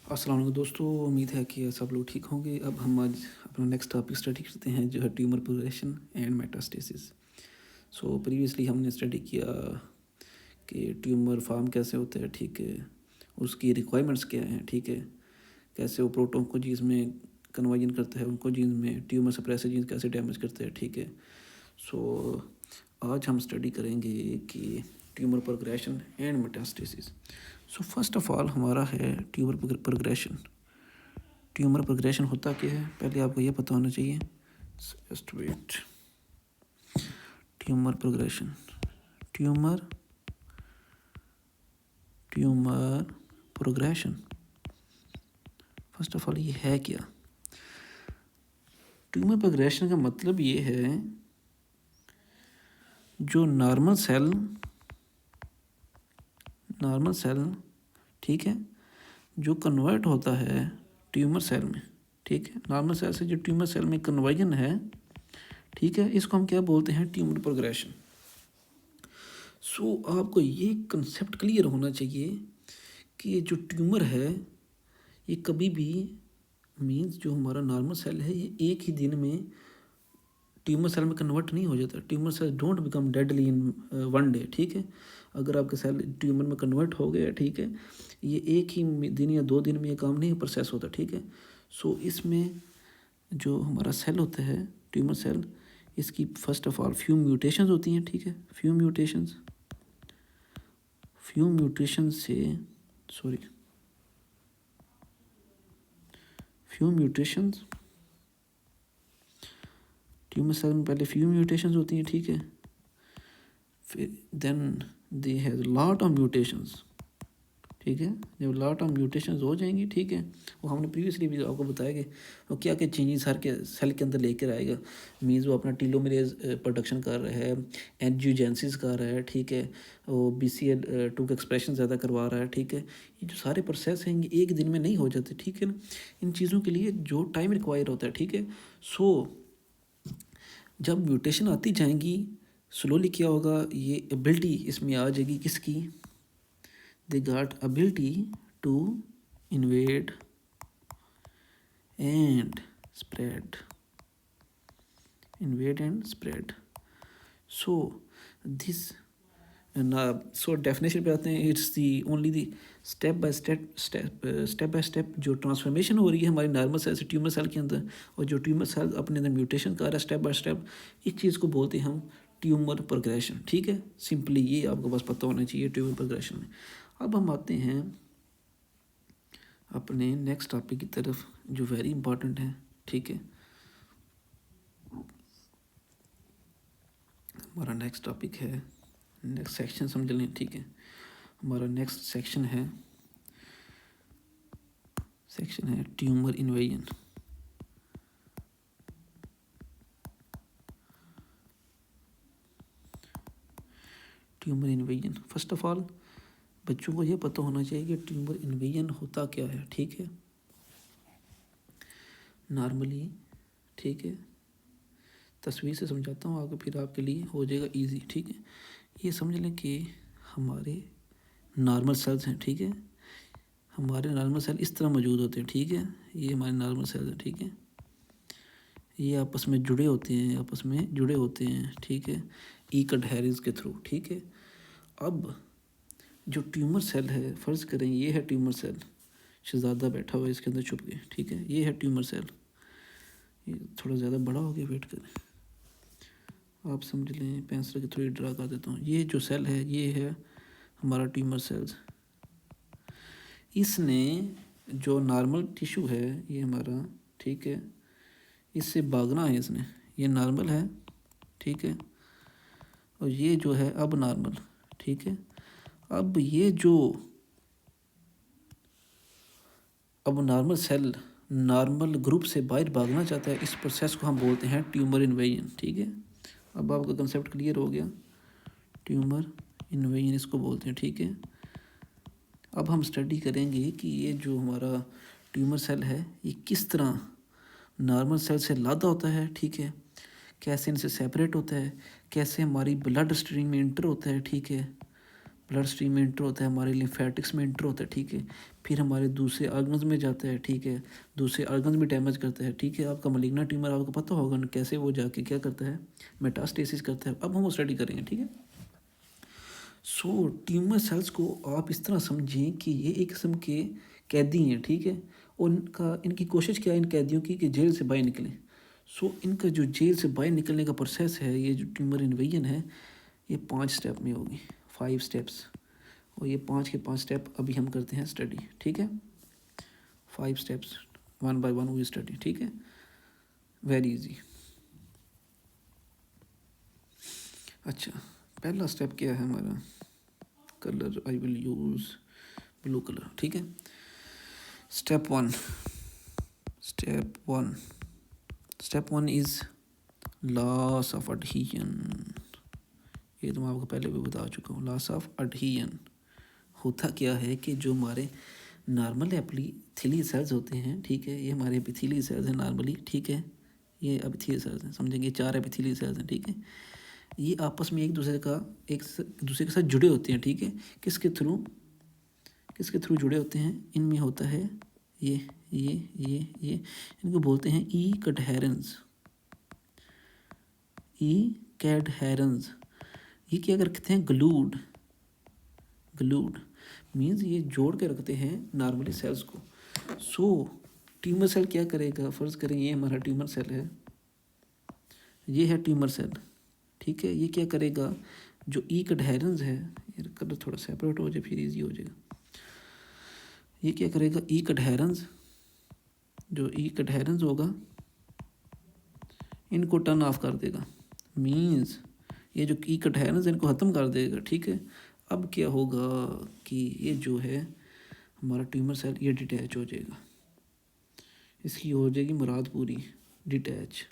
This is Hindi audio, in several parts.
अस्सलाम वालेकुम दोस्तों, उम्मीद है कि सब लोग ठीक होंगे। अब हम आज अपना नेक्स्ट टॉपिक स्टडी करते हैं जो है tumour progression and metastasis. So previously हमने स्टडी किया कि ट्यूमर फार्म कैसे होता है, ठीक है, उसकी रिक्वायरमेंट्स क्या हैं, ठीक है, कैसे वो प्रोटॉन को जीन्स में कन्वर्जन करता है, उनको जीन्स में ट्यूमर सप्रेसर जीन्स कैसे डैमेज करते हैं, ठीक है। सो आज हम स्टडी करेंगे कि tumour progression and metastasis. So first of all हमारा है ट्यूमर प्रोग्रेशन। ट्यूमर प्रोग्रेशन होता क्या है, पहले आपको ये पता होना चाहिए। Just wait. Tumour progression, tumour tumour progression, first of all ये है क्या। ट्यूमर प्रोग्रेशन का मतलब ये है जो नॉर्मल सेल, ठीक है, जो कन्वर्ट होता है ट्यूमर सेल में, ठीक है, नॉर्मल सेल से जो ट्यूमर सेल में कन्वर्जन है, ठीक है, इसको हम क्या बोलते हैं, ट्यूमर प्रोग्रेशन। सो आपको ये कंसेप्ट क्लियर होना चाहिए कि ये जो ट्यूमर है ये कभी भी मीन्स जो हमारा नॉर्मल सेल है ये एक ही दिन में ट्यूमर सेल में कन्वर्ट नहीं हो जाता। Tumour cell don't become deadly in one day, ठीक है। अगर आपके सेल ट्यूमर में कन्वर्ट हो गया, ठीक है, ये एक ही दिन या 2 दिन में ये काम नहीं प्रोसेस होता, ठीक है। सो इसमें जो हमारा सेल होता है ट्यूमर सेल, इसकी first of all few mutations होती हैं, ठीक है। फ्यू म्यूटेशंस ट्यूमर सेल में पहले फ्यू म्यूटेशंस होती हैं, ठीक है। फिर then they have lot of mutations, ठीक है। जब लॉट ऑफ म्यूटेशंस हो जाएंगी, ठीक है, वो हमने प्रीवियसली भी आपको बताया कि वो क्या क्या चेंजेस हर के सेल के अंदर लेकर आएगा। मीन्स वो अपना टीलोमेरेज प्रोडक्शन कर रहा है, एंजियोजेनेसिस कर रहा है, ठीक है, वो BCL2 का एक्सप्रेशन ज़्यादा करवा रहा है, ठीक है। ये जो सारे प्रोसेस हैं ये एक दिन में नहीं हो जाते, ठीक है ना। इन चीज़ों के लिए जो टाइम रिक्वायर होता है, ठीक है। सो जब म्यूटेशन आती जाएंगी स्लोली क्या होगा, ये एबिलिटी इसमें आ जाएगी किसकी, they got ability to invade and spread, so this so definition पे आते हैं। It's the only the step by step जो ट्रांसफॉर्मेशन हो रही है हमारी नॉर्मल सेल से ट्यूमर सेल के अंदर, और जो ट्यूमर सेल अपने अंदर म्यूटेशन कर रहा है स्टेप बाय स्टेप, इस चीज़ को बोलते हैं हम ट्यूमर प्रोग्रेशन, ठीक है। सिंपली ये आपको बस पता होना चाहिए ट्यूमर प्रोग्रेशन में। अब हम आते हैं अपने नेक्स्ट टॉपिक की तरफ जो वेरी इंपॉर्टेंट है, ठीक है। हमारा नेक्स्ट टॉपिक है, नेक्स्ट सेक्शन समझ लें, ठीक है। हमारा नेक्स्ट सेक्शन है tumour invasion. First of all बच्चों को ये पता होना चाहिए कि ट्यूमर इन्वेजन होता क्या है, ठीक है, नॉर्मली, ठीक है। तस्वीर से समझाता हूँ आपको, फिर आपके लिए हो जाएगा इजी, ठीक है। ये समझ लें कि हमारे नॉर्मल सेल्स हैं, ठीक है। हमारे नॉर्मल सेल इस तरह मौजूद होते हैं, ठीक है। ये हमारे नॉर्मल सेल हैं, ठीक है। ये आपस में जुड़े होते हैं, ठीक है, ईक एडहेरेंस के थ्रू, ठीक है। अब जो ट्यूमर सेल है, फ़र्ज़ करें ये है ट्यूमर सेल, शहज़ादा बैठा हुआ है इसके अंदर छुप के, ठीक है। ये है ट्यूमर सेल, ये थोड़ा ज़्यादा बड़ा हो गया, वेट करें, आप समझ लें, पेंसिल के थ्रू ड्रा कर देता हूँ। ये जो सेल है ये है हमारा ट्यूमर सेल्स। इसने जो नॉर्मल टिश्यू है ये हमारा, ठीक है, इससे भागना है इसने, ये नॉर्मल है, ठीक है, और ये जो है अब नॉर्मल, ठीक है। अब ये जो अब नॉर्मल सेल नॉर्मल ग्रुप से बाहर भागना चाहता है, इस प्रोसेस को हम बोलते हैं ट्यूमर इन्वेजन, ठीक है। अब आपका कंसेप्ट क्लियर हो गया, ट्यूमर इन्वेजन इसको बोलते हैं, ठीक है। अब हम स्टडी करेंगे कि ये जो हमारा ट्यूमर सेल है ये किस तरह नॉर्मल सेल से अलग होता है, ठीक है, कैसे इनसे सेपरेट होता है, कैसे हमारी ब्लड स्ट्रीम में इंटर होता है, ठीक है, ब्लड स्ट्रीम में इंटर होता है, हमारे लिम्फेटिक्स में इंटर होता है, ठीक है। फिर हमारे दूसरे ऑर्गन्स में जाता है, ठीक है, दूसरे ऑर्गन्स भी डैमेज करता है, ठीक है। आपका मलिग्ना ट्यूमर आपको पता होगा ना कैसे वो जाके क्या करता है, मेटास्टेसिस करता है। अब हम वो स्टडी करेंगे, ठीक है। सो ट्यूमर सेल्स को आप इस तरह समझें कि ये एक किस्म के कैदी हैं, ठीक है। और इनकी कोशिश क्या है इन कैदियों की कि जेल से बाहर निकलें। सो इनका जो जेल से बाहर निकलने का प्रोसेस है, ये जो ट्यूमर इन्वेजन है, ये 5 स्टेप में होगी, 5 स्टेप्स। और ये 5 के 5 स्टेप अभी हम करते हैं स्टडी, ठीक है। 5 स्टेप्स 1 बाय 1 वी स्टडी, ठीक है, वेरी इजी। अच्छा, पहला स्टेप क्या है हमारा, colour I will use blue colour, ठीक है। Step one is loss of adhesion. ये तो मैं आपको पहले भी बता चुका हूँ। लॉस ऑफ अडहीजन होता क्या है कि जो हमारे नॉर्मल एपिथेलियल सेल्स होते हैं, ठीक है, ये हमारे एपिथेलियल सेल्स हैं नॉर्मली, ठीक है, ये एपिथेलियल सेल्स हैं, समझेंगे 4 एपिथेलियल सेल्स हैं, ठीक है। ये आपस में एक दूसरे के साथ जुड़े होते हैं, ठीक है। किसके थ्रू जुड़े होते हैं, इनमें होता है ये इनको बोलते हैं ई कैडहेरेंस। ये क्या करते हैं, ग्लूड मीन्स ये जोड़ के रखते हैं नॉर्मली सेल्स को। सो ट्यूमर सेल क्या करेगा, फ़र्ज़ करें ये हमारा ट्यूमर सेल है, ये है ट्यूमर सेल, ठीक है। ये क्या करेगा, जो ई कैडहेरेंस है, ये कलर थोड़ा सेपरेट हो जाए फिर इजी हो जाएगा। ये क्या करेगा, ई कैडहेरेंस होगा, इनको टर्न ऑफ कर देगा। मीन्स ये जो ई कैडहेरेंस इनको ख़त्म कर देगा, ठीक है। अब क्या होगा कि ये जो है हमारा ट्यूमर सेल ये डिटैच हो जाएगा, इसकी हो जाएगी मुराद पूरी, डिटैच,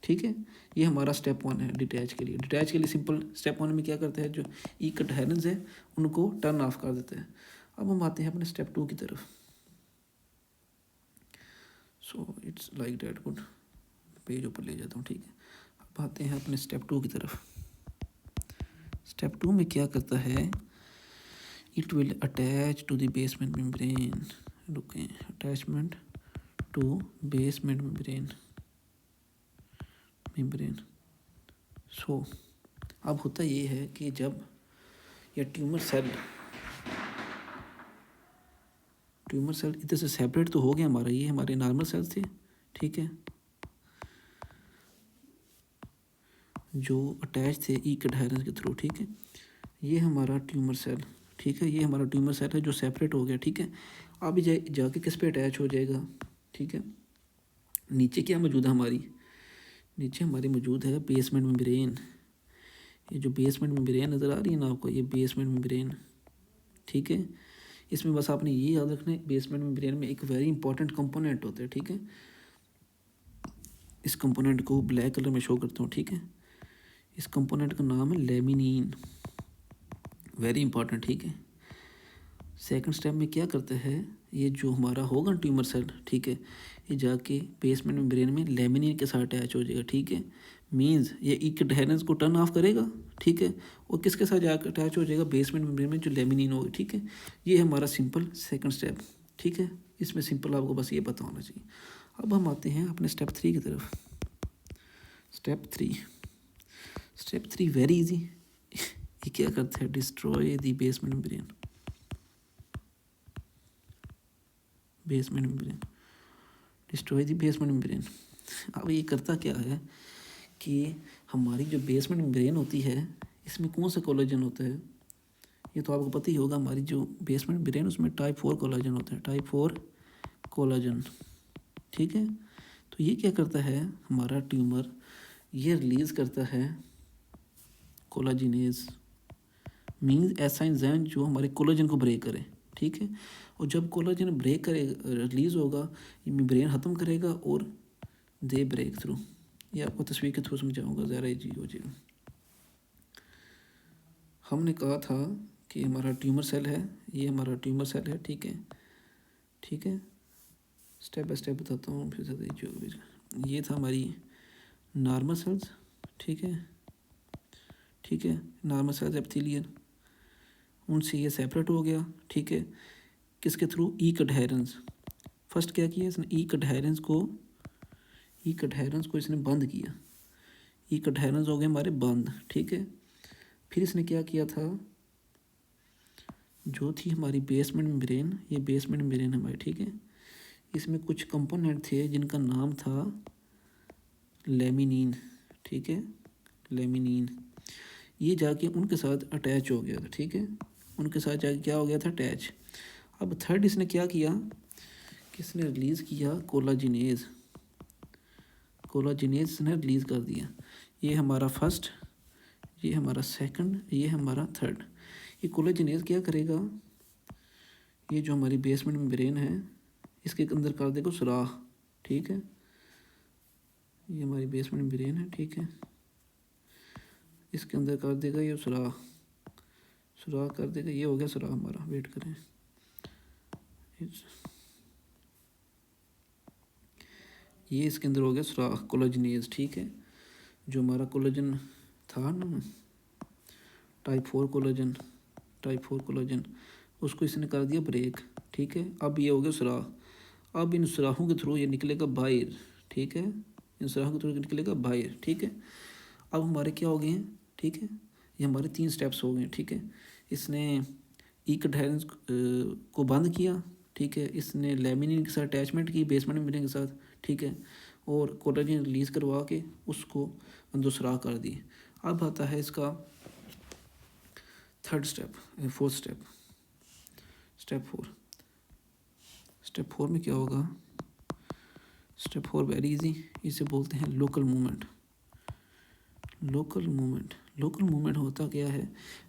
ठीक है। ये हमारा स्टेप 1 है डिटैच के लिए। सिंपल स्टेप 1 में क्या करते हैं, जो ई कैडहेरेंस है उनको टर्न ऑफ कर देते हैं। अब हम आते हैं अपने स्टेप 2 की तरफ। So it's like that, good, page ऊपर ले जाता हूँ, ठीक है। अब आते हैं अपने स्टेप 2 की तरफ। स्टेप 2 में क्या करता है, it will attach to the basement membrane. रुकें, attachment to basement membrane. So अब होता ये है कि जब यह ट्यूमर सेल इधर से सेपरेट तो हो गया हमारा, ये हमारे नॉर्मल सेल्स थे, ठीक है, जो अटैच थे ई कैडहेरेंस के थ्रू, ठीक है। ये हमारा ट्यूमर सेल, ठीक है, ये हमारा ट्यूमर सेल है जो सेपरेट हो गया, ठीक है। अब जाके किस पे अटैच हो जाएगा, ठीक है। नीचे क्या मौजूद है नीचे हमारी मौजूद है बेसमेंट मेम्ब्रेन। ये जो बेसमेंट मेम्ब्रेन नज़र आ रही है ना आपको, ये बेसमेंट मेम्ब्रेन, ठीक है। इसमें बस आपने ये याद रखना है, बेसमेंट मेम्ब्रेन में एक वेरी इंपॉर्टेंट कंपोनेंट होता है, ठीक है। इस कंपोनेंट को ब्लैक कलर में शो करता हूँ, ठीक है। इस कंपोनेंट का नाम है लेमिनिन, वेरी इंपॉर्टेंट, ठीक है। सेकंड स्टेप में क्या करते हैं, ये जो हमारा होगा ट्यूमर सेल, ठीक है, ये जाके बेसमेंट मेम्ब्रेन में लेमिनिन के साथ अटैच हो जाएगा, ठीक है। मींस ये ई कैडहेरेंस को टर्न ऑफ करेगा, ठीक है, और किसके साथ जाकर अटैच हो जाएगा, बेसमेंट मेम्ब्रेन में जो लेमिनिन होगी, ठीक है। ये हमारा सिंपल सेकंड स्टेप, ठीक है। इसमें सिंपल आपको बस ये पता होना चाहिए। अब हम आते हैं अपने स्टेप 3 की तरफ। Step three very easy. ये क्या करते हैं, destroy the basement membrane, destroy the basement membrane. अब ये करता क्या है कि हमारी जो बेसमेंट मेम्ब्रेन होती है, इसमें कौन सा कोलेजन होता है, ये तो आपको पता ही होगा। हमारी जो बेसमेंट मेम्ब्रेन उसमें टाइप 4 कोलेजन होता है, टाइप 4 कोलेजन, ठीक है। तो ये क्या करता है, हमारा ट्यूमर ये रिलीज़ करता है कोलाजिनेज, मीन्स ऐसा एंजाइम जो हमारे कोलेजन को ब्रेक करे, ठीक है। और जब कोलेजन ब्रेक करे, रिलीज़ होगा, ये मेम्ब्रेन ख़त्म करेगा और दे ब्रेक थ्रू। ये आपको तस्वीर के थ्रू समझाऊंगा, ज़रा इजी हो जाएगा। हमने कहा था कि हमारा ट्यूमर सेल है, ये हमारा ट्यूमर सेल है, ठीक है, ठीक है। स्टेप बाय स्टेप बताता हूँ फिर से। ये था हमारी नॉर्मल सेल्स, ठीक है, नॉर्मल सेल्स एपिथेलियल, उनसे ये सेपरेट हो गया, ठीक है। किसके थ्रू, ई कटहेरेंस। फर्स्ट क्या किया इसने, ई कटहेरेंस को इसने बंद किया, ई कटहेरेंस हो गए हमारे बंद, ठीक है। फिर इसने क्या किया था, जो थी हमारी बेसमेंट मेम्ब्रेन, ये बेसमेंट मेम्ब्रेन हमारी, ठीक है, इसमें कुछ कंपोनेंट थे जिनका नाम था लेमिनिन, ठीक है, लेमिनिन। ये जाके उनके साथ अटैच हो गया था, ठीक है, उनके साथ जाके क्या हो गया था, अटैच। अब थर्ड इसने क्या किया, किसने रिलीज़ किया, कोलाजिनेज, कोलाजिनेज ने रिलीज़ कर दिया। ये हमारा फर्स्ट, ये हमारा सेकंड, ये हमारा थर्ड। ये कोलाजिनेज क्या करेगा, ये जो हमारी बेसमेंट मेम्ब्रेन है इसके अंदर कर देगा सुराख, ठीक है, ये हमारी बेसमेंट मेम्ब्रेन है, ठीक है, इसके अंदर कर देगा ये सुराख, सुराख कर देगा, ये हो गया सुराख हमारा, वेट करें, ये इसके अंदर हो गया सुराख, कोलाजिनेज, ठीक है। जो हमारा कोलाजन था ना, टाइप 4 कोलाजन, उसको इसने कर दिया ब्रेक, ठीक है। अब ये हो गया सुराख, अब इन सुराखों के थ्रू ये निकलेगा बाहर, ठीक है, इन सुराखों के थ्रू निकलेगा बाहर, ठीक है। अब हमारे क्या हो गए हैं, ठीक है, ये हमारे 3 स्टेप्स हो गए, ठीक है। इसने ई कटहेरेंस को बंद किया, ठीक है, इसने लेमिनिन के साथ अटैचमेंट की बेसमेंट मेम्ब्रेन के साथ, ठीक है, और कोलाजन रिलीज़ करवा के उसको अंदर सुराख कर दी। अब आता है इसका third step, fourth step, step 4 में क्या होगा, स्टेप 4 वेरी इजी, इसे बोलते हैं लोकल मूवमेंट। लोकल मूवमेंट होता क्या है,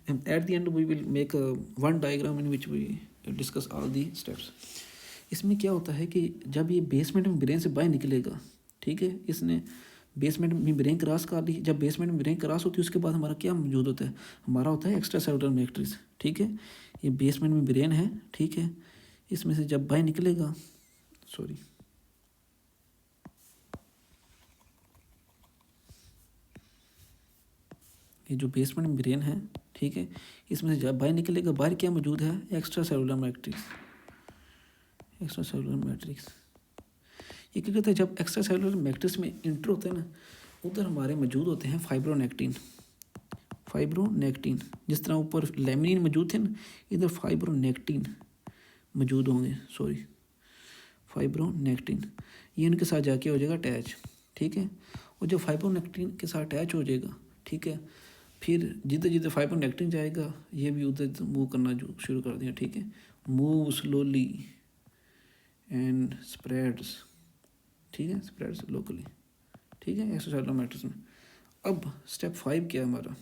at the end we will make one diagram in which we discuss all the steps. इसमें क्या होता है कि जब ये बेसमेंट मेम्ब्रेन से बाहर निकलेगा, ठीक है, इसने बेसमेंट मेम्ब्रेन क्रॉस कर ली, जब बेसमेंट मेम्ब्रेन क्रॉस होती है उसके बाद हमारा क्या मौजूद होता है, हमारा होता है एक्स्ट्रा सेलुलर मैट्रिक्स, ठीक है। ये बेसमेंट मेम्ब्रेन है, ठीक है, इसमें से जब बाहर निकलेगा, सॉरी, ये जो बेसमेंट मेम्ब्रेन है, ठीक है, इसमें से जब बाहर निकलेगा, बाहर क्या मौजूद है, extra cellular matrix, extra cellular matrix. ये क्या कहते हैं, जब एक्स्ट्रा सेलुलर मैट्रिक्स में इंटर होता है ना, उधर हमारे मौजूद होते हैं फाइब्रोनेक्टिन, जिस तरह ऊपर लेमिनिन मौजूद थे ना, इधर फाइब्रोनेक्टिन मौजूद होंगे, सॉरी, फाइब्रोनेक्टिन, ये इनके साथ जाके हो जाएगा अटैच, ठीक है। और जब फाइब्रोनेक्टिन के साथ अटैच हो जाएगा, ठीक है, फिर जिधर जिधर फाइब्रोनेक्टिन जाएगा ये भी उधर मूव करना शुरू कर दिया, ठीक है, मूव स्लोली एंड स्प्रेड्स, ठीक है, स्प्रेड्स लोकली, ठीक है, एक्स्ट्रासेलुलर मैट्रिक्स में। अब स्टेप 5 क्या है हमारा,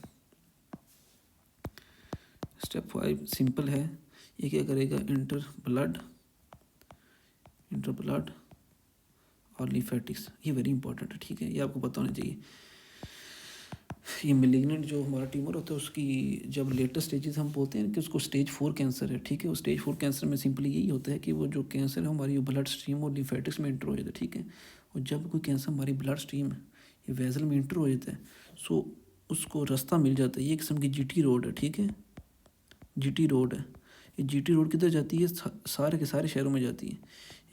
स्टेप 5 सिंपल है, ये क्या करेगा, इंटर ब्लड और लिम्फेटिक्स, ये वेरी इंपॉर्टेंट है, ठीक है, ये आपको पता होना चाहिए। ये मेलिग्नेंट जो हमारा ट्यूमर होता है उसकी जब लेटेस्ट स्टेजेस हम बोलते हैं कि उसको स्टेज 4 कैंसर है, ठीक है, वो स्टेज 4 कैंसर में सिंपली यही होता है कि वो जो कैंसर है हमारी ब्लड स्ट्रीम और लिम्फेटिक्स में इंटर हो जाता है, ठीक है। और जब कोई कैंसर हमारी ब्लड स्ट्रीम या वेजल में इंटर हो जाता है, सो उसको रास्ता मिल जाता है, ये किस्म की जीटी रोड है, ठीक है, जीटी रोड है। ये जीटी रोड किधर जाती है, सारे के सारे शहरों में जाती है,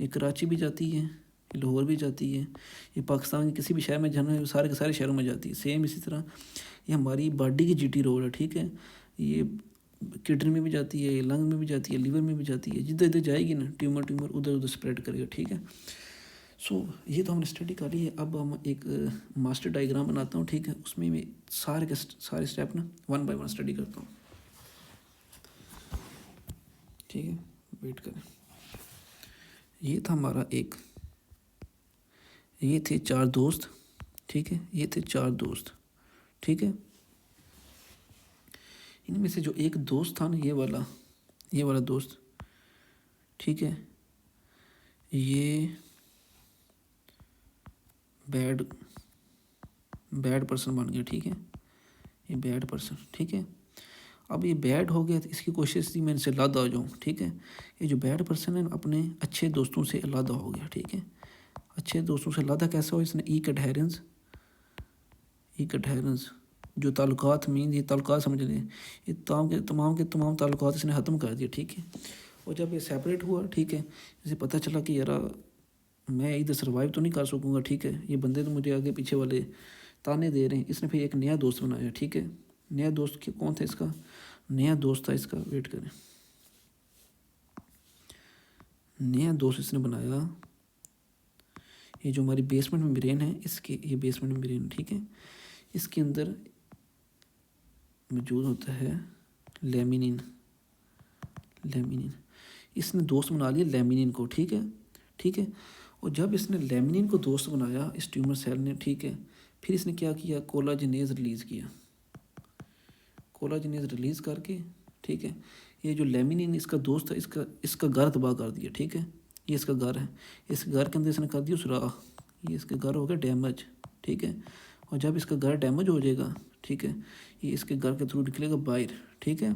ये कराची भी जाती है, लाहौर भी जाती है, ये पाकिस्तान के किसी भी शहर में जाना, सारे के सारे शहरों में जाती है। सेम इसी तरह ये हमारी बॉडी की जीटी रोड है, ठीक है, ये किडनी में भी जाती है, लंग में भी जाती है, लीवर में भी जाती है, जिधर इधर जाएगी ना ट्यूमर उधर उधर स्प्रेड करेगा, ठीक है। सो ये तो हमने स्टडी कर ली है। अब हम एक मास्टर डायग्राम बनाता हूँ, ठीक है, उसमें मैं सारे के सारे स्टेप ना 1 बाय 1 स्टडी करता हूँ, ठीक है, वेट करें। ये था हमारा ये थे 4 दोस्त, ठीक है, ये थे 4 दोस्त, ठीक है। इनमें से जो एक दोस्त था ना, ये वाला दोस्त, ठीक है, ये बैड पर्सन बन गया, ठीक है, ये बैड पर्सन, ठीक है। अब ये बैड हो गया तो इसकी कोशिश थी मैं इनसे अलग हो जाऊँ, ठीक है। ये जो बैड पर्सन है अपने अच्छे दोस्तों से अलग हो गया, ठीक है। अच्छे दोस्तों से अलग कैसा हो, इसने ई कटहेरेंस जो ताल्लुकात मीन ये ताल्लुकात समझ लें, ये तमाम के तमाम ताल्लुकात इसने ख़त्म कर दिए, ठीक है। और जब ये सेपरेट हुआ, ठीक है, इसे पता चला कि यार मैं इधर सर्वाइव तो नहीं कर सकूँगा, ठीक है, ये बंदे तो मुझे आगे पीछे वाले ताने दे रहे हैं। इसने फिर एक नया दोस्त बनाया, ठीक है। नया दोस्त कौन था इसका? नया दोस्त था इसका, वेट करें, नया दोस्त इसने बनाया, ये जो हमारी बेसमेंट में ब्रेन है, इसके ये बेसमेंट में ब्रेन, ठीक है, इसके अंदर मौजूद होता है लेमिनिन। लेमिनिन इसने दोस्त बना लिया लेमिनिन को, ठीक है, ठीक है। और जब इसने लेमिनिन को दोस्त बनाया इस ट्यूमर सेल ने, ठीक है, फिर इसने क्या किया, कोलाजिनेज रिलीज़ किया। कोलाजिनेज रिलीज़ करके, ठीक है, ये जो लेमिनिन इसका दोस्त है, इसका घर तबाह कर दिया, ठीक है। ये इसका घर है, इस घर के अंदर इसने कर दिया सुराख, ये इसका घर हो गया डैमेज, ठीक है। और जब इसका घर डैमेज हो जाएगा, ठीक है, ये इसके घर के थ्रू निकलेगा बाहर, ठीक है।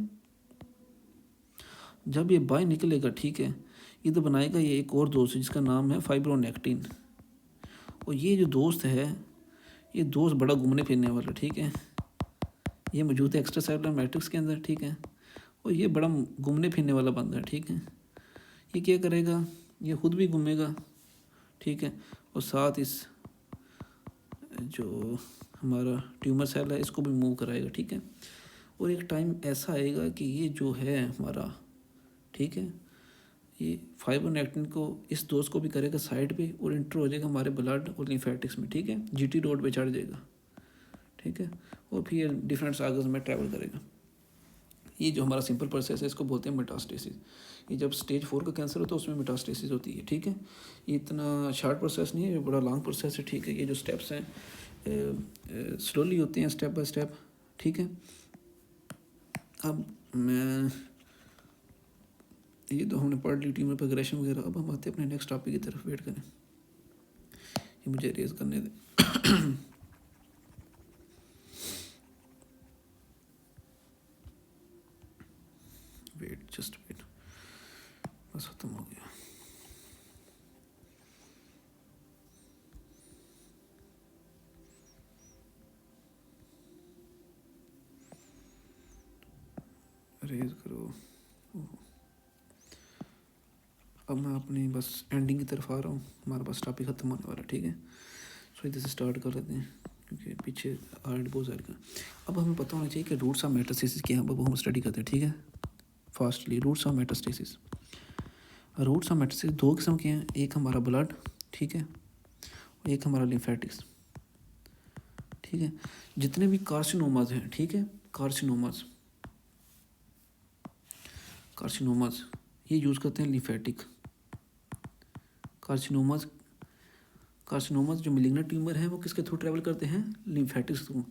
जब ये बाहर निकलेगा, ठीक है, इधर बनाएगा ये एक और दोस्त जिसका नाम है फाइब्रोनेक्टिन। और ये जो दोस्त है, ये दोस्त बड़ा घूमने फिरने वाला, ठीक है, ये मौजूद है एक्स्ट्रा सेलुलर मैट्रिक्स के अंदर, ठीक है। और ये बड़ा घूमने फिरने वाला बंदा है, ठीक है। ये क्या करेगा, ये खुद भी घूमेगा, ठीक है, और साथ इस जो हमारा ट्यूमर सेल है इसको भी मूव कराएगा, ठीक है। और एक टाइम ऐसा आएगा कि ये जो है हमारा, ठीक है, ये फाइब्रोनेक्टिन को इस डोज को भी करेगा साइड पे और इंटर हो जाएगा हमारे ब्लड और लिम्फेटिक्स में, ठीक है, जीटी रोड पे चढ़ जाएगा, ठीक है, और फिर डिफरेंट आर्गन्स में ट्रैवल करेगा। ये जो हमारा सिंपल प्रोसेस है इसको बोलते हैं मेटास्टेसिस। ये जब स्टेज 4 का कैंसर होता है उसमें मेटास्टेसिस होती है, ठीक है। ये इतना शॉर्ट प्रोसेस नहीं है, ये बड़ा लॉन्ग प्रोसेस है, ठीक है। ये जो स्टेप्स हैं स्लोली होते हैं, स्टेप बाय स्टेप, ठीक है। अब मैं ये तो हमने पढ़ ली ट्यूमर प्रोग्रेशन वगैरह। अब हम आते हैं अपने नेक्स्ट टॉपिक की तरफ, वेट करें, ये मुझे रेज करने दें। वेट, जस्ट वेट, बस खत्म हो गया। रेज करो। अब मैं अपनी बस एंडिंग की तरफ आ रहा हूँ, हमारे पास टॉपिक ख़त्म होने वाला, ठीक है। सो इधर से स्टार्ट कर लेते हैं क्योंकि पीछे आर्ट बहुत सारे का। अब हमें पता होना चाहिए कि रूट्स ऑफ मेटास्टेसिस क्या है, अब हम स्टडी करते हैं, ठीक है, fastly. Routes of metastasis, routes of metastasis दो किस्म के हैं, एक हमारा ब्लड, ठीक है, और एक हमारा लिम्फेटिक्स, ठीक है। जितने भी कार्सिनोमाज हैं, ठीक है, कार्सिनोमाज ये यूज़ करते हैं लिम्फेटिक कार्सिनोमाज। कार्सिनोमाज जो मिलिग्नेंट ट्यूमर है वो किसके थ्रू ट्रैवल करते हैं, लिम्फेटिक्स थ्रू।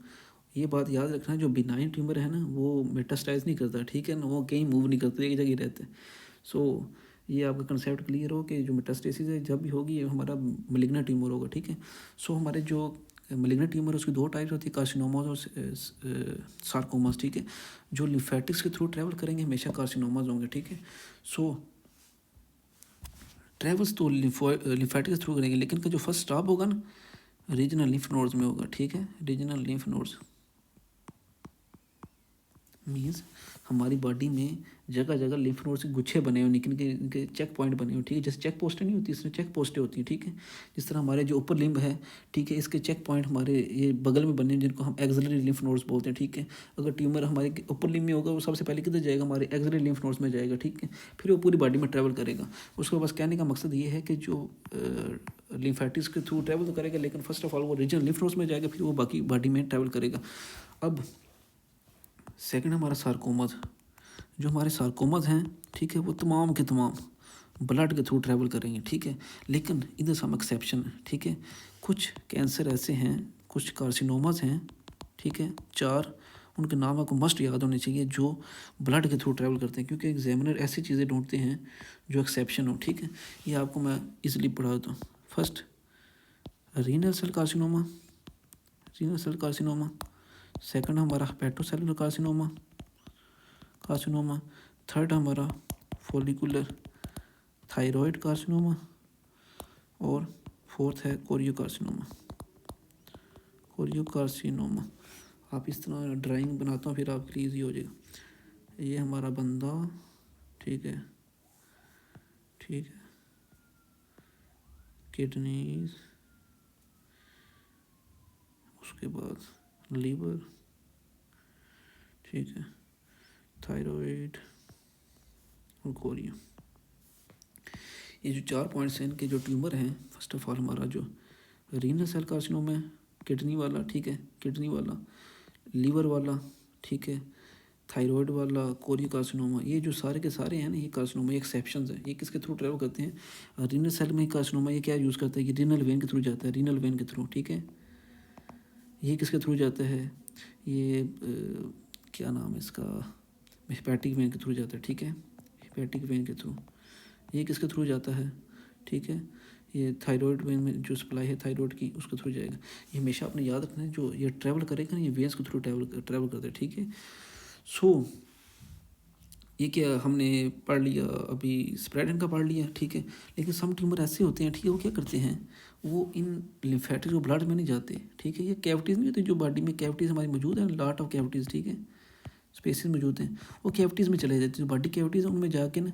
ये बात याद रखना, जो बिनाइन ट्यूमर है ना वो मेटास्टाइज नहीं करता, ठीक है ना, वो कहीं मूव नहीं करते, एक जगह रहते हैं। सो ये आपका कंसेप्ट क्लियर हो कि जो मेटास्टेसिस है जब भी होगी ये हमारा मिलिग्नेंट ट्यूमर होगा, ठीक है। सो हमारे जो मिलिग्नेंट ट्यूमर उसकी दो टाइप्स होती है, कार्सिनोमाज और सार्कोमास, ठीक है। जो लिम्फेटिक्स के थ्रू ट्रैवल करेंगे हमेशा कार्सिनोमाज होंगे, ठीक है। सो ट्रैवल्स तो लिम्फेटिक्स के थ्रू करेंगे, लेकिन का जो फर्स्ट स्टॉप होगा ना रीजनल लिम्फ नोड्स में होगा, ठीक है। रीजनल लिम्फ नोड्स मीन्स हमारी बॉडी में जगह जगह लिम्फ नोड्स के गुच्छे बने हुए, लेकिन इनके चेक पॉइंट बने हुए, ठीक है। जैसे चेक पोस्टें नहीं होती, इसमें चेक पोस्टें होती हैं, ठीक है। जिस तरह हमारे जो ऊपर लिम्ब है, ठीक है, इसके चेक पॉइंट हमारे ये बगल में बने हैं जिनको हम एक्सिलरी लिम्फ नोड्स बोलते हैं, ठीक है। अगर ट्यूमर हमारे ऊपर लिम्ब में होगा वो सबसे पहले किधर जाएगा, हमारे एक्सिलरी लिम्फ नोड्स में जाएगा, ठीक है। फिर वो पूरी बॉडी में ट्रैवल करेगा। उसको बस कहने का मकसद ये है कि जो लिम्फेटिक्स के थ्रू ट्रैवल तो करेगा, लेकिन फर्स्ट ऑफ ऑल वो रीजनल लिम्फ नोड्स में जाएगा, फिर वो बाकी बॉडी में ट्रैवल करेगा। अब सेकंड हमारा सार्कोमाज, जो हमारे सार्कोमाज हैं, ठीक है, वो तमाम के तमाम ब्लड के थ्रू ट्रैवल करेंगे, ठीक है। लेकिन इधर सम एक्सेप्शन है, ठीक है। कुछ कैंसर ऐसे हैं, कुछ कार्सिनोमाज हैं, ठीक है, 4, उनके नाम आपको मस्ट याद होने चाहिए जो ब्लड के थ्रू ट्रैवल करते हैं, क्योंकि एग्जामिनर ऐसी चीज़ें ढूंढते हैं जो एक्सेप्शन हो, ठीक है। ये आपको मैं इजीली पढ़ा देता हूँ। First renal cell carcinoma, renal cell carcinoma. Second हमारा हेपेटोसेलुलर कार्सिनोमा। थर्ड हमारा फोलिकुलर थायराइड कार्सिनोमा। और फोर्थ है कोरियोकार्सिनोमा। आप इस तरह ड्राइंग बनाता हूँ फिर आपके लिए ईजी हो जाएगा। ये हमारा बंदा, ठीक है, ठीक है, किडनीज, उसके बाद लीवर, ठीक है, थायराइड और कोरिया। ये जो 4 पॉइंट्स हैं, इनके जो ट्यूमर हैं, फर्स्ट ऑफ ऑल हमारा जो रीनल सेल कार्सिनोमा है, किडनी वाला, ठीक है, किडनी वाला, लीवर वाला, ठीक है, थायराइड वाला, कोरिया कार्सिनोमा, ये जो सारे के सारे हैं ना, ये कार्सिनोमा एक्सेप्शंस है। ये किसके थ्रू ट्रेवल करते हैं? रीनल सेल में कार्सिनोमा ये क्या यूज़ करता है? ये रीनल वेन के थ्रू जाता है, रीनल वेन के थ्रू, ठीक है। ये किसके थ्रू जाता है? ये क्या नाम है इसका, हेपेटिक वेन के थ्रू जाता है, ठीक है, हेपेटिक वेन के थ्रू। ये किसके थ्रू जाता है? ठीक है, ये थायराइड वेन में जो सप्लाई है थायराइड की, उसके थ्रू जाएगा। ये हमेशा आपने याद रखना है, जो ये ट्रैवल करेगा ना, ये वेन्स के थ्रू ट्रैवल करता है, ठीक है। सो ये क्या हमने पढ़ लिया अभी, स्प्रेड इनका पढ़ लिया, ठीक है। लेकिन सम ट्यूमर ऐसे होते हैं, ठीक है, वो क्या करते हैं, वो इन लिम्फेटिक ब्लड में नहीं जाते, ठीक है। ये कैविटीज़ नहीं होती जो बॉडी में, कैविटीज़ हमारी मौजूद हैं, लॉट ऑफ कैविटीज़, ठीक है, स्पेसेस मौजूद हैं, वो कैविटीज़ में चले जाते हैं। जो बॉडी कैविटीज़ हैं उनमें जाके ना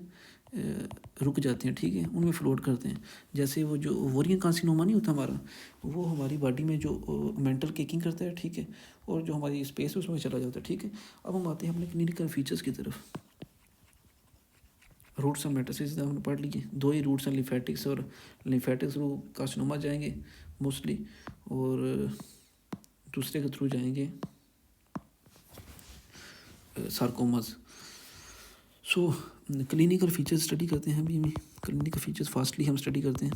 रुक जाते हैं, ठीक है, उनमें फ्लोट करते हैं। जैसे वो जो ओवरियन कार्सिनोमा नहीं होता हमारा, वो हमारी बॉडी में जो मेंटल केकिंग करता है, ठीक है, और जो हमारी स्पेस है उसमें चला जाता है, ठीक है। अब हम आते हैं अपने क्लिनिकल फीचर्स की तरफ। रूट्स एंड मेटास्टेसिस हमने पढ़ लिए, 2 ही रूट्स हैं, लिम्फेटिक्स और लिम्फेटिक्स वो कार्सिनोमा जाएंगे मोस्टली, और दूसरे के थ्रू जाएंगे sarcomas. So clinical features study करते हैं अभी। क्लिनिकल फीचर्स फास्टली हम स्टडी करते हैं,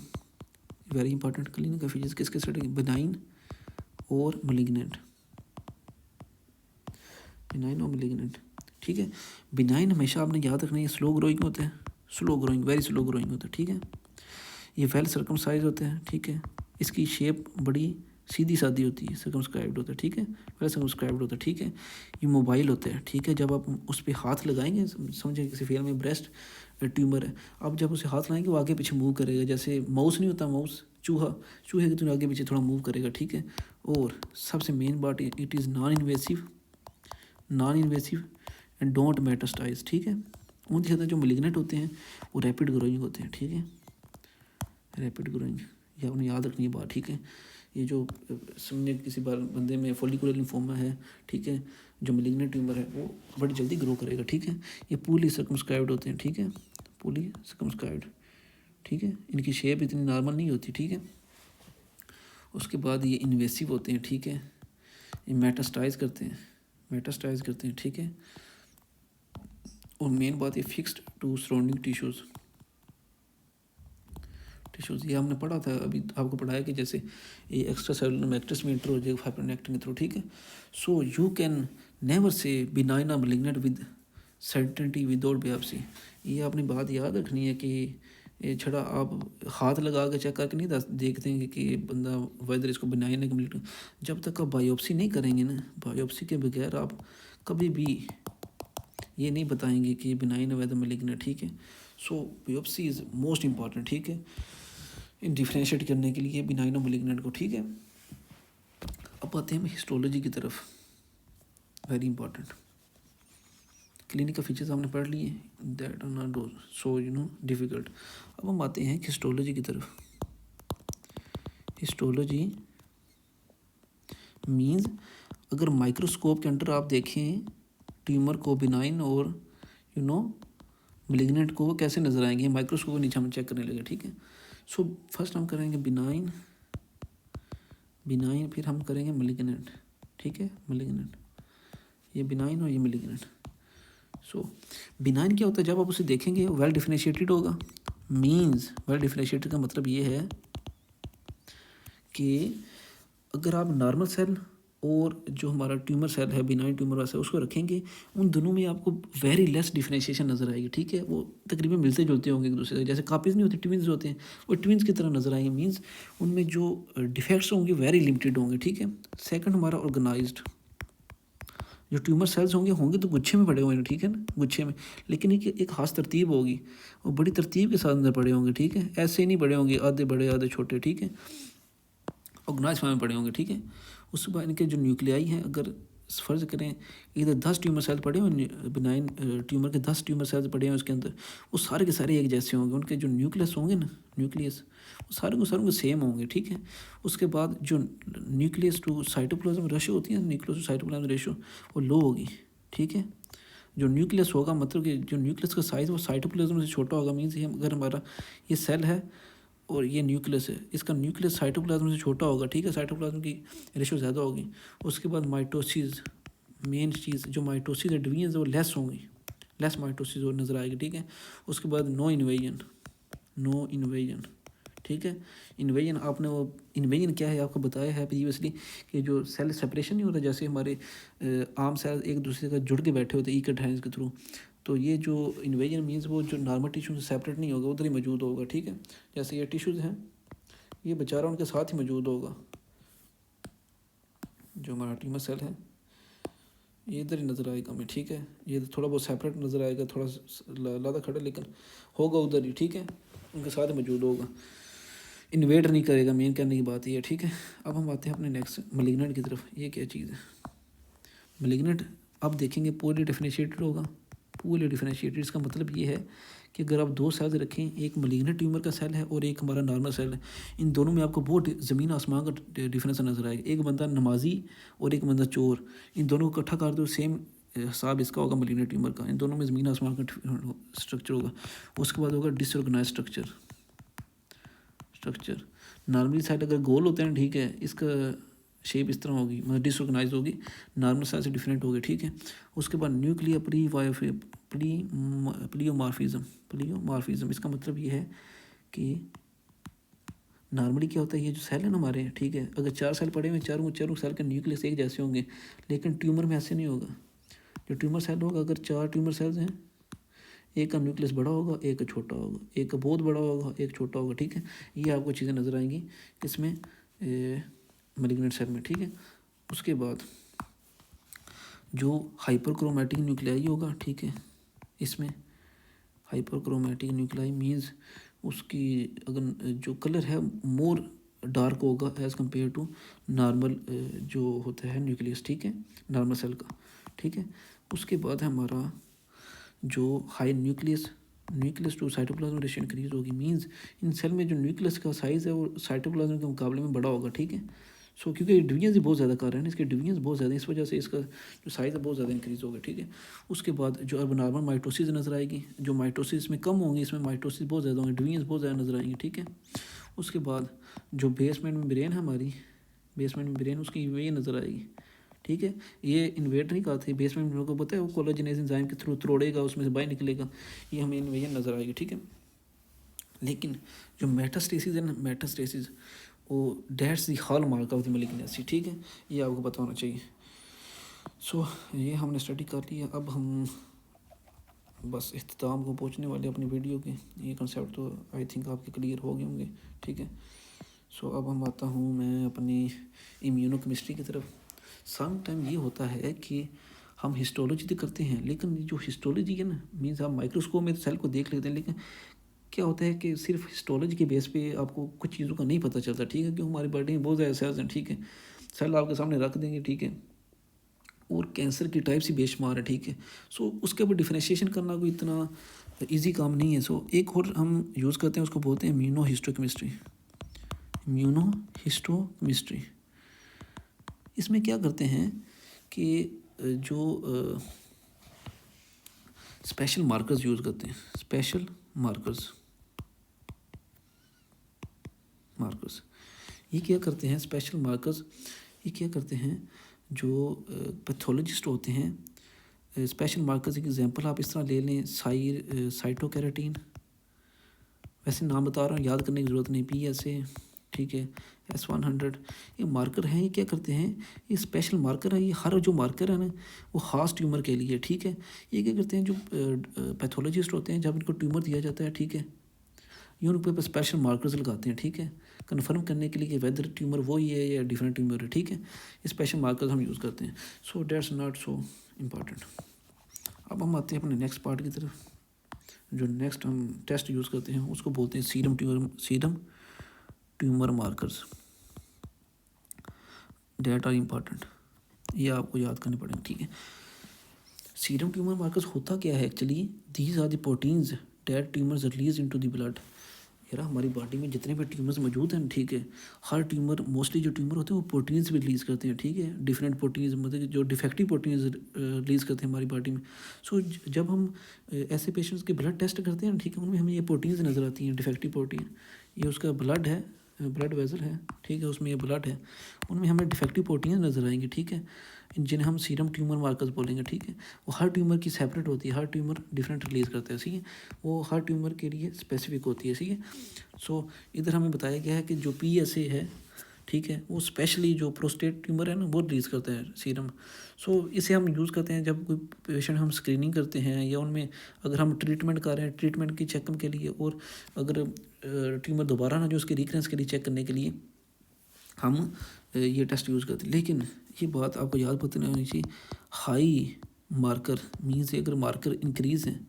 वेरी इंपॉर्टेंट। क्लिनिकल फीचर्स किसके स्टडी? बिनाइन और मलिग्नेंट, बिनाइन और मलिग्नेंट, ठीक है। बिनाइन हमेशा आपने याद रखना है, ये स्लो ग्रोइंग होते हैं, slow growing, very slow growing होता है, ठीक है। ये वेल सर्कमसाइज होते हैं, ठीक है। इसकी शेप बड़ी सीधी सादी होती है, सर्कमस्क्राइब्ड होता है, ठीक है, वेल सर्कमस्क्राइब्ड होता है, ठीक है। ये मोबाइल होते हैं, ठीक है। जब आप उस पर हाथ लगाएंगे, समझे किसी फेल में ब्रेस्ट ट्यूमर है, आप जब उसे हाथ लगाएंगे वो आगे पीछे मूव करेगा, जैसे माउस नहीं होता, माउस चूहा, चूहे के थ्रू आगे पीछे थोड़ा मूव करेगा, ठीक है। और सबसे मेन बात, it is non invasive and don't metastasise, ठीक है। उनके साथ जो मलिग्नेंट होते हैं वो रैपिड ग्रोइंग होते हैं, ठीक है, रैपिड ग्रोइंग, ये आपने याद रखनी है बात, ठीक है। ये जो समझे किसी बार बंदे में फॉलिकुलर लिम्फोमा है, ठीक है, जो मलिग्नेंट ट्यूमर है वो बड़ी जल्दी ग्रो करेगा, ठीक है। ये पूली सर्कमस्क्राइब्ड होते हैं, ठीक है, पूली सर्कमस्क्राइब्ड, ठीक है। इनकी शेप इतनी नॉर्मल नहीं होती, ठीक है। उसके बाद ये इन्वेसिव होते हैं, ठीक है। ये मेटास्टाइज करते हैं, ठीक है। और मेन बात ये फिक्स्ड टू सराउंडिंग टिश्यूज़, ये हमने पढ़ा था अभी, आपको पढ़ाया कि जैसे ये एक्स्ट्रा सेलुलर मैट्रिक्स में इंटर हो जाएगा फाइब्रोनेक्टिन के थ्रू, ठीक है। So you can never say benign और malignant with certainty without biopsy. ये आपने बात याद रखनी है कि ये छड़ा आप हाथ लगा के चेक करके नहीं देखते हैं कि बंदा वेदर इसको बिनाइन है कम्प्लीट, जब तक आप बायोप्सी नहीं करेंगे ना, बायोप्सी के बगैर आप कभी भी ये नहीं बताएंगे कि बिनाइन है वेदर मैलिग्नेंट, ठीक है। सो बायोप्सी इज़ मोस्ट इंपॉर्टेंट, ठीक है, इन डिफ्रेंशिएट करने के लिए बिनाइन और मैलिग्नेंट को, ठीक है। अब आते हैं हम हिस्टोलॉजी की तरफ, वेरी इंपॉर्टेंट। क्लिनिकल फीचर्स हमने पढ़ लिए, that are not so difficult. अब हम आते हैं हिस्टोलॉजी की तरफ। हिस्टोलॉजी मीन्स अगर माइक्रोस्कोप के अंदर आप देखें ट्यूमर को, बिनाइन और मैलिग्नेंट को, कैसे नज़र आएंगे, माइक्रोस्कोप के नीचे हम चेक करने लगे, ठीक है। सो फर्स्ट हम करेंगे बिनाइन, फिर हम करेंगे मैलिग्नेंट, ठीक है, मैलिग्नेंट, ये बिनाइन और ये मैलिग्नेंट। सो बिनाइन क्या होता है, जब आप उसे देखेंगे वेल डिफरेंशिएटेड होगा। मीन्स वेल डिफरेंशिएटेड का मतलब ये है कि अगर आप नॉर्मल सेल और जो हमारा ट्यूमर सेल है, बिनाइन ट्यूमर वाला सेल, उसको रखेंगे, उन दोनों में आपको वेरी लेस डिफरेंशिएशन नज़र आएगी, ठीक है। वो तकरीबन मिलते जुलते होंगे एक दूसरे से, जैसे कापीज़ नहीं होते, ट्विन्स होते हैं, वो ट्विन्स की तरह नज़र आएंगे। मीन्स उनमें जो डिफेक्ट्स होंगे वेरी लिमिटेड होंगे, ठीक है। सेकंड हमारा ऑर्गेनाइज्ड, जो ट्यूमर सेल्स होंगे तो गुच्छे में पड़े हुए, ठीक है ना, गुच्छे में, लेकिन एक खास तरतीब होगी, वो बड़ी तरतीब के साथ अंदर पड़े होंगे, ठीक है, ऐसे नहीं पड़े होंगे आधे बड़े आधे छोटे, ठीक है, ऑर्गेनाइज फॉर्म में पड़े होंगे, ठीक है। उसके बाद इनके जो न्यूक्लियाई हैं, अगर फ़र्ज़ करें इधर 10 ट्यूमर सेल्स पड़े हुए बिनाइन ट्यूमर के 10 ट्यूमर सेल्स पड़े हैं उसके अंदर, वो सारे के सारे एक जैसे होंगे, उनके जो न्यूक्लियस होंगे ना, न्यूक्लियस वो सारे के सेम होंगे, ठीक है। उसके बाद जो न्यूक्लियस टू साइटोप्लाज्म रेशो होती है, न्यूक्लियस टू साइटोप्लाज्म रेशो वो लो होगी, ठीक है। जो न्यूक्लियस होगा मतलब कि जो न्यूक्लियस का साइज़ वो साइटोप्लाज्म से छोटा होगा, मीन्स ये अगर हमारा ये सेल है और ये न्यूक्लियस है, इसका न्यूक्लियस साइटोप्लाज्म से छोटा होगा, ठीक है, साइटोप्लाज्म की रेशो ज़्यादा होगी। उसके बाद माइटोसिस, मेन चीज़ जो माइटोसिस है, डिवीजन वो लेस होंगी, लेस माइटोसिस और नज़र आएगी, ठीक है। उसके बाद नो इन्वेजन, ठीक है। इन्वेजन आपने वो इन्वेजन क्या है आपको बताया है प्रीवियसली कि जो सेल सेपरेशन नहीं होता, जैसे हमारे आम सेल एक दूसरे का जुड़ के बैठे होते इकट हैंड्स के थ्रू, तो ये जो इन्वेजन मीन्स वो जो नॉर्मल टिश्यू से सेपरेट नहीं होगा, उधर ही मौजूद होगा, ठीक है। जैसे ये टिश्यूज़ हैं, ये बेचारा उनके साथ ही मौजूद होगा, जो हमारा ट्यूमर सेल है ये इधर ही नज़र आएगा हमें, ठीक है। ये थोड़ा बहुत सेपरेट नज़र आएगा, थोड़ा लादा खड़ा, लेकिन होगा उधर ही, ठीक है, उनके साथ मौजूद होगा, इन्वेट नहीं करेगा, मेन कहने की बात ये है, ठीक है। अब हम आते हैं अपने नेक्स्ट मलिग्नेंट की तरफ। ये क्या चीज़ है मलिग्नेंट? अब देखेंगे पूरी डिफरेंशिएटेड होगा, पूरी डिफरेंशिएटेड। इसका मतलब ये है कि अगर आप दो सेल्स रखें, एक मलिग्नेंट ट्यूमर का सेल है और एक हमारा नॉर्मल सेल है, इन दोनों में आपको बहुत ज़मीन आसमान का डिफरेंस नज़र आएगा। एक बंदा नमाजी और एक बंदा चोर, इन दोनों को इकट्ठा कर दो, सेम हिसाब इसका होगा मलिग्नेंट ट्यूमर का, इन दोनों में ज़मीन आसमान का स्ट्रक्चर होगा। उसके बाद होगा डिसऑर्गेनाइज स्ट्रक्चर। नॉर्मली साइड अगर गोल होते हैं, ठीक है, इसका शेप इस तरह होगी, मतलब डिसऑर्गेनाइज होगी, नॉर्मल साइज से डिफरेंट होगी, ठीक है। उसके बाद न्यूक्लियर प्लियोमार्फिज्म। इसका मतलब ये है कि नॉर्मली क्या होता है, ये जो सेल है ना हमारे, ठीक है, अगर 4 सेल पड़े हुए, चारों सेल के न्यूक्लियस एक जैसे होंगे, लेकिन ट्यूमर में ऐसे नहीं होगा। जो ट्यूमर सेल होगा, अगर 4 ट्यूमर सेल्स हैं, एक का न्यूक्लियस बड़ा होगा, एक का छोटा होगा, एक का बहुत बड़ा होगा, एक छोटा होगा, ठीक है। ये आपको चीज़ें नज़र आएंगी इसमें मैलिग्नेंट सेल में, ठीक है। उसके बाद जो हाइपरक्रोमैटिक न्यूक्लियाई होगा, ठीक है, इसमें हाइपरक्रोमैटिक न्यूक्लियाई मीन्स उसकी अगर जो कलर है मोर डार्क होगा एज़ कम्पेयर टू नॉर्मल जो होता है न्यूक्लियस, ठीक है, नॉर्मल सेल का, ठीक है। उसके बाद है हमारा जो high nucleus to cytoplasm ratio increase होगी, मींस इन सेल में जो न्यूक्लियस का साइज़ है वो साइटोप्लाज्म के मुकाबले में बड़ा होगा, ठीक है। सो क्योंकि डिवीजन ही बहुत ज़्यादा कर रहे हैं, इसके डिवीजन बहुत ज़्यादा, इस वजह से इसका जो साइज़ है बहुत ज़्यादा इंक्रीज़ होगा, ठीक है। उसके बाद जो अब नॉर्मल माइटोसिस नज़र आएगी, जो माइटोसिस में कम होंगी, इसमें माइटोसिस बहुत ज़्यादा होंगे, डिवीजन बहुत ज़्यादा नज़र आएंगी, ठीक है। उसके बाद जो बेसमेंट में ब्रेन है हमारी, बेसमेंट में ब्रेन उसकी ये नज़र आएगी, ठीक है। ये इन्वेट नहीं करते, बेसमेंट में लोगों को पता है वो कोलेजनेज एंजाइम के थ्रू तोड़ेगा, उसमें से बाहर निकलेगा, ये हमें इन्वेजन नज़र आएगी, ठीक है। लेकिन जो मेटास्टेसिस है ना, मेटास्टेसिस वो that's the hall mark of the malignancy, ठीक है, ये आपको पता होना चाहिए। सो ये हमने स्टडी कर लिया। अब हम बस इख्तिताम को पहुँचने वाले अपनी वीडियो के। ये कंसेप्ट तो आई थिंक आपके क्लियर हो गए होंगे, ठीक है। सो अब हम आता हूँ मैं अपनी इम्यूनोकेमिस्ट्री की तरफ। सम टाइम ये होता है कि हम हिस्टोलॉजी तो करते हैं, लेकिन जो हिस्टोलॉजी है ना, मीन्स आप माइक्रोस्कोप में तो सेल को देख लेते हैं, लेकिन क्या होता है कि सिर्फ हिस्टोलॉजी के बेस पे आपको कुछ चीज़ों का नहीं पता चलता, ठीक है, कि हमारी बॉडी में बहुत ज़्यादा सेल्स हैं, ठीक है, सेल आपके सामने रख देंगे, ठीक है, और कैंसर की टाइप से बेशुमार है, ठीक है। सो उसके ऊपर डिफ्रेंशिएशन करना कोई इतना ईजी काम नहीं है। सो एक और हम यूज़ करते हैं, उसको बोलते हैं इम्यूनोहिस्टोकेमिस्ट्री। इसमें क्या करते हैं कि जो स्पेशल मार्कर्स यूज़ करते हैं, स्पेशल मार्कर्स ये क्या करते हैं, स्पेशल मार्कर्स ये क्या करते हैं, जो पैथोलॉजिस्ट होते हैं, स्पेशल मार्कर्स एक एग्जांपल आप इस तरह ले लें, साइटोकेराटिन, वैसे नाम बता रहा हूँ, याद करने की ज़रूरत नहीं, PSA, ठीक है, S100, ये मार्कर हैं। ये क्या करते हैं, ये स्पेशल मार्कर है, ये हर जो मार्कर है ना वो खास ट्यूमर के लिए, ठीक है। ये क्या करते हैं, जो पैथोलॉजिस्ट होते हैं, जब इनको ट्यूमर दिया जाता है, ठीक है, ये उन पर स्पेशल मार्कर्स लगाते हैं, ठीक है, कन्फर्म करने के लिए कि वेदर ट्यूमर वही है या डिफरेंट ट्यूमर है, ठीक है। ये स्पेशल मार्कर्स हम यूज़ करते हैं। So that's not so important. अब हम आते हैं अपने नेक्स्ट पार्ट की तरफ। जो नेक्स्ट हम टेस्ट यूज़ करते हैं उसको बोलते हैं serum tumour markers, that are important. ये आपको याद करने पड़ेंगे, ठीक है। सीरम ट्यूमर मार्कर्स होता क्या है actually, these are the proteins that tumours release into the blood. यार हमारी बॉडी में जितने भी ट्यूमर्स मौजूद हैं, ठीक है, हर ट्यूमर, मोस्टली जो ट्यूमर होते हैं वो प्रोटीन्स भी रिलीज़ करते हैं, ठीक है, डिफरेंट प्रोटीन्स, मतलब जो डिफेक्टिव प्रोटीन्स रिलीज़ करते हैं हमारी बॉडी में। सो जब हम ऐसे पेशेंट्स के ब्लड टेस्ट करते हैं, ठीक है, उनमें हमें ये प्रोटीन्स नज़र आती हैं, डिफेक्टिव प्रोटीन। ये उसका ब्लड है, ब्लड वेसल है, ठीक है, उसमें ये ब्लड है, उनमें हमें डिफेक्टिव प्रोटीन नज़र आएंगे, ठीक है, जिन्हें हम सीरम ट्यूमर मार्कर्स बोलेंगे, ठीक है। वो हर ट्यूमर की सेपरेट होती है, हर ट्यूमर डिफरेंट रिलीज़ करता है, ठीक है, वो हर ट्यूमर के लिए स्पेसिफिक होती है, ठीक है। सो इधर हमें बताया गया है कि जो PSA है, ठीक है, वो स्पेशली जो प्रोस्टेट ट्यूमर है ना वो रिलीज़ करता है सीरम। सो इसे हम यूज़ करते हैं जब कोई पेशेंट हम स्क्रीनिंग करते हैं, या उनमें अगर हम ट्रीटमेंट कर रहे हैं, ट्रीटमेंट की चेकअप के लिए, और अगर ट्यूमर दोबारा ना जो उसकी रिकरेंस के लिए चेक करने के लिए हम ये टेस्ट यूज़ करते हैं। लेकिन ये बात आपको याद पता नहीं होनी चाहिए, हाई मार्कर मीन्स अगर मार्कर इंक्रीज़ हैं,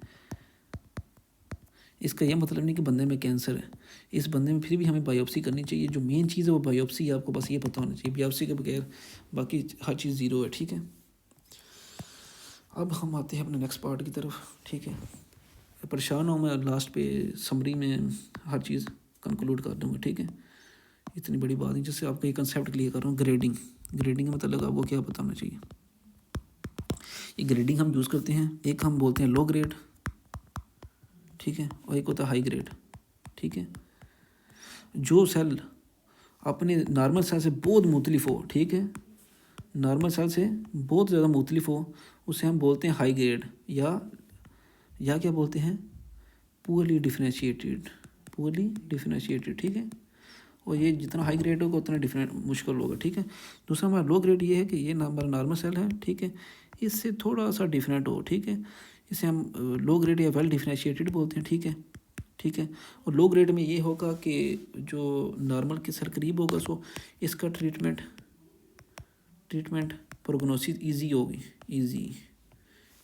इसका यह मतलब नहीं कि बंदे में कैंसर है, इस बंदे में फिर भी हमें बायोप्सी करनी चाहिए। जो मेन चीज़ है वो बायोप्सी है, आपको बस ये पता होना चाहिए, बायोप्सी के बगैर बाकी हर चीज़ ज़ीरो है, ठीक है। अब हम आते हैं अपने नेक्स्ट पार्ट की तरफ, ठीक है। परेशान हो, मैं लास्ट पे समरी में हर चीज़ कंक्लूड कर दूँगा, ठीक है। इतनी बड़ी बात नहीं, जिससे आपको ये कंसेप्ट क्लियर कर रहा हूँ। ग्रेडिंग, ग्रेडिंग का मतलब आपको क्या पता होना चाहिए। ये ग्रेडिंग हम यूज़ करते हैं, एक हम बोलते हैं लो ग्रेड, ठीक है, और एक होता है हाई ग्रेड, ठीक है। जो सेल अपने नॉर्मल सेल से बहुत मुख्तलिफ हो, ठीक है, नॉर्मल सेल से बहुत ज़्यादा मुख्तलिफ हो, उसे हम बोलते हैं हाई ग्रेड, या क्या बोलते हैं, पुअरली डिफरेंशिएटेड, पुअरली डिफरेंशिएटेड, ठीक है। और ये जितना हाई ग्रेड होगा उतना डिफरेंट मुश्किल होगा, ठीक है। दूसरा हमारा लो ग्रेड ये है कि ये हमारा नॉर्मल सेल है, ठीक है, इससे थोड़ा सा डिफरेंट हो, ठीक है, इसे हम लो ग्रेड या वेल डिफरेंशिएटेड बोलते हैं, ठीक है, ठीक है। और लो ग्रेड में ये होगा कि जो नॉर्मल के सर करीब होगा, सो इसका ट्रीटमेंट प्रोग्नोसिस ईजी होगी, ईजी,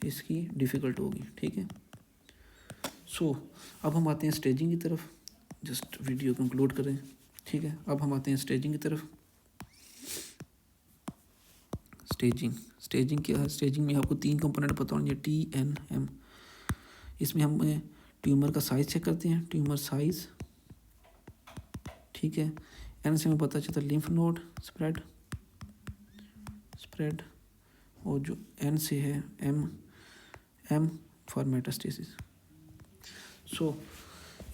इसकी डिफ़िकल्ट होगी, ठीक है। सो अब हम आते हैं स्टेजिंग की तरफ, जस्ट वीडियो कंक्लूड करें, ठीक है। अब हम आते हैं स्टेजिंग की तरफ। स्टेजिंग क्या है, स्टेजिंग में आपको 3 कंपोनेंट पता होंगे, TNM। इसमें हम ट्यूमर का साइज़ चेक करते हैं, ट्यूमर साइज़, ठीक है। N से हमें पता चलता है लिम्फ नोड स्प्रेड, और जो N से है M फॉर मेटास्टेसिस। सो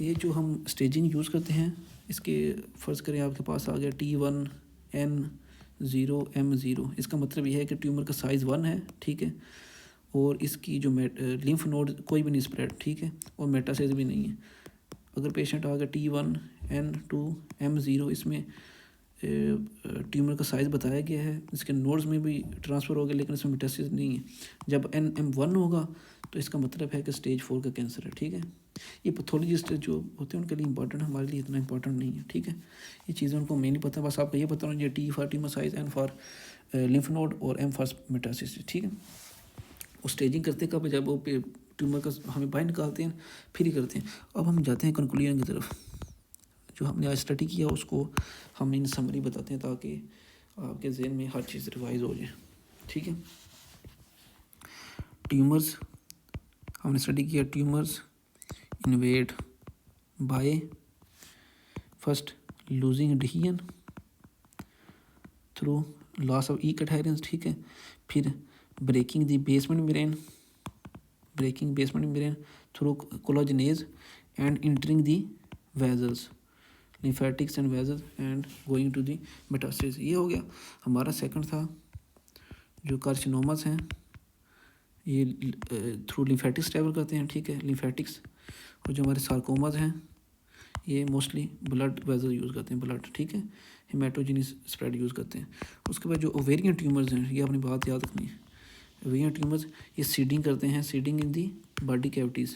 ये जो हम स्टेजिंग यूज़ करते हैं, इसके फ़र्ज़ करें आपके पास आ गया T1 N0 M0, इसका मतलब ये है कि ट्यूमर का साइज़ 1 है, ठीक है, और इसकी जो लिम्फ नोड कोई भी नहीं स्प्रेड, ठीक है, और मेटास्टेसिस भी नहीं है। अगर पेशेंट आ गया T1 N2 M0, इसमें ट्यूमर का साइज़ बताया गया है, इसके नोड्स में भी ट्रांसफ़र हो गया, लेकिन इसमें मेटास्टेसिस नहीं है। जब NM1 होगा तो इसका मतलब है कि स्टेज 4 का कैंसर है, ठीक है। ये पैथोलॉजिस्ट जो होते हैं उनके लिए इंपॉर्टेंट है, हमारे लिए इतना इंपॉर्टेंट नहीं है, ठीक है। ये चीज़ें उनको मेन नहीं पता, बस आपको ये पता होना चाहिए T for tumour size, N for lymph node, और M फॉर मेटास्टेसिस, ठीक है। वो स्टेजिंग करते कब, जब वो ट्यूमर का हमें बाहर निकालते हैं, फिर ही करते हैं। अब हम जाते हैं कंक्लूजन की तरफ। जो हमने आज स्टडी किया उसको हम इन समरी बताते हैं, ताकि आपके जहन में हर चीज़ रिवाइज हो जाए, ठीक है। ट्यूमर्स हमने स्टडी किया, tumours invade by first losing adhesion through loss of ईक एडहेरेंस, ठीक है, फिर breaking the basement membrane through collagenase and entering the vessels, lymphatics and vessels and going to the metastasis. ये हो गया हमारा सेकंड था। जो कार्सिनोमास हैं ये थ्रू लिम्फेटिक्स ट्रैवल करते हैं, ठीक है, लिम्फेटिक्स। और जो हमारे सार्कोमास हैं ये मोस्टली ब्लड वेजल यूज़ करते हैं, ब्लड, ठीक है, हेमाटोजेनिस स्प्रेड यूज़ करते हैं। उसके बाद जो ओवेरियन ट्यूमर्स हैं, ये अपनी बात याद रखनी है। ओवेरियन ट्यूमर्स ये सीडिंग करते हैं, seeding in the body cavity,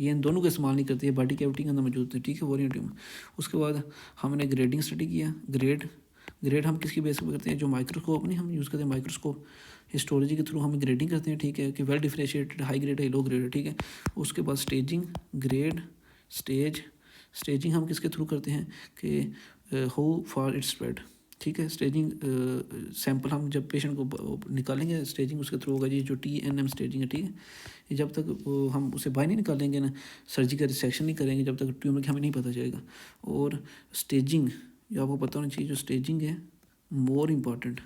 ये इन दोनों का इस्तेमाल नहीं करती है, बॉडी कैविटी के अंदर मौजूद है, ठीक है, ओवेरियन ट्यूमर। उसके बाद हमने ग्रेडिंग स्टडी किया। ग्रेड हम किसकी बेस पर करते हैं, जो माइक्रोस्कोप नहीं हम यूज़ करते हैं, माइक्रोस्कोप हिस्टोलॉजी के थ्रू हम ग्रेडिंग करते हैं, ठीक है, कि वेल डिफरेंशिएटेड हाई ग्रेड है, लो ग्रेड है, ठीक है। उसके बाद स्टेजिंग, ग्रेड, स्टेजिंग हम किसके थ्रू करते हैं कि हाउ फार इट्स स्प्रेड, ठीक है। स्टेजिंग सैंपल हम जब पेशेंट को निकालेंगे स्टेजिंग उसके थ्रू होगा। ये जो TNM स्टेजिंग है, ठीक है, ये जब तक हम उसे बाहर नहीं निकालेंगे ना, सर्जिकल रिसेक्शन नहीं करेंगे, जब तक ट्यूमर की हमें नहीं पता चलेगा। और स्टेजिंग ये आपको पता होना चाहिए, जो स्टेजिंग है मोर इम्पॉर्टेंट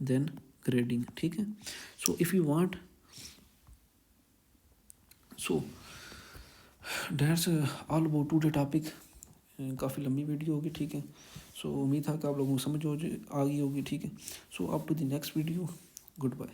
देन ग्रेडिंग, ठीक है। So if you want, so that's all about today topic. काफ़ी लंबी वीडियो होगी, ठीक है। सो उम्मीद है कि आप लोगों को समझ आ गई होगी, ठीक है। So up to the next video, good bye.